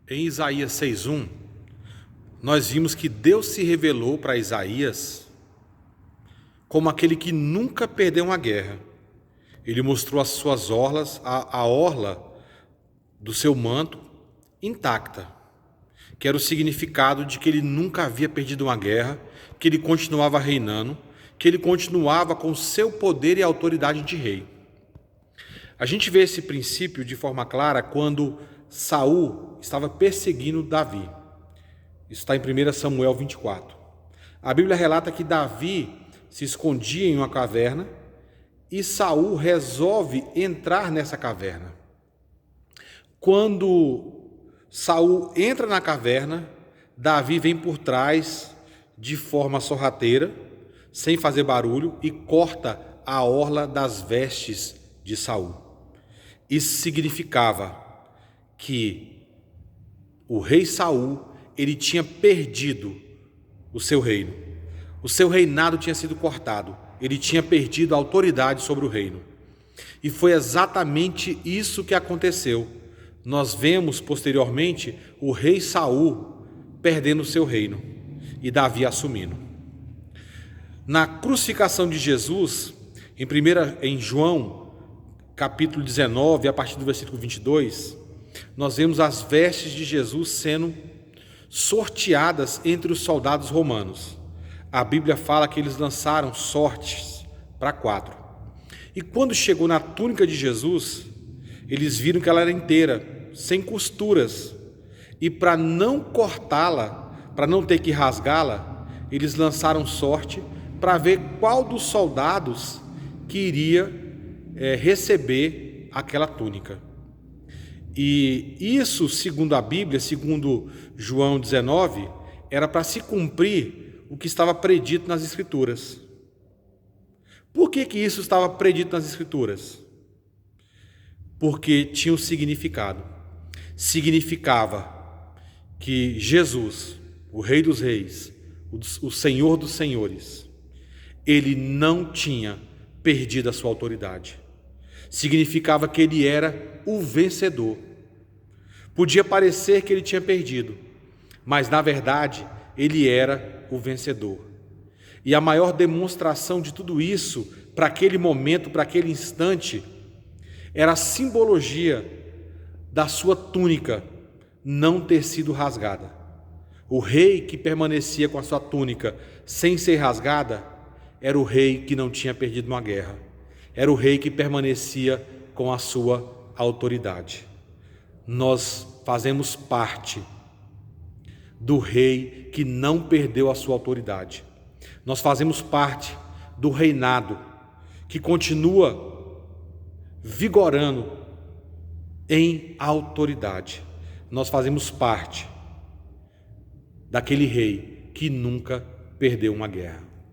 Em Isaías 6:1, nós vimos que Deus se revelou para Isaías como aquele que nunca perdeu uma guerra. Ele mostrou as suas orlas, a orla do seu manto intacta, que era o significado de que ele nunca havia perdido uma guerra, que ele continuava reinando, que ele continuava com seu poder e autoridade de rei. A gente vê esse princípio de forma clara quando Saul estava perseguindo Davi. Isso está em 1 Samuel 24. A Bíblia relata que Davi se escondia em uma caverna e Saul resolve entrar nessa caverna. Quando Saul entra na caverna, Davi vem por trás de forma sorrateira, sem fazer barulho, e corta a orla das vestes de Saul. Isso significava que o rei Saul, ele tinha perdido o seu reino. O seu reinado tinha sido cortado. Ele tinha perdido a autoridade sobre o reino. E foi exatamente isso que aconteceu. Nós vemos posteriormente o rei Saul perdendo o seu reino e Davi assumindo. Na crucificação de Jesus, em João, capítulo 19, a partir do versículo 22, nós vemos as vestes de Jesus sendo sorteadas entre os soldados romanos. A Bíblia fala que eles lançaram sortes para 4. E quando chegou na túnica de Jesus, eles viram que ela era inteira, sem costuras. E para não cortá-la, para não ter que rasgá-la, eles lançaram sorte para ver qual dos soldados que iria receber aquela túnica. E isso, segundo a Bíblia, segundo João 19, era para se cumprir o que estava predito nas Escrituras. Por que isso estava predito nas Escrituras? Porque tinha um significado. Significava que Jesus, o Rei dos Reis, o Senhor dos Senhores, ele não tinha perdido a sua autoridade. Significava que ele era o vencedor. Podia parecer que ele tinha perdido, mas na verdade ele era o vencedor. E a maior demonstração de tudo isso, para aquele momento, para aquele instante, era a simbologia da sua túnica não ter sido rasgada. O rei que permanecia com a sua túnica sem ser rasgada era o rei que não tinha perdido uma guerra. Era o rei que permanecia com a sua autoridade. Nós fazemos parte do rei que não perdeu a sua autoridade. Nós fazemos parte do reinado que continua vigorando em autoridade. Nós fazemos parte daquele rei que nunca perdeu uma guerra.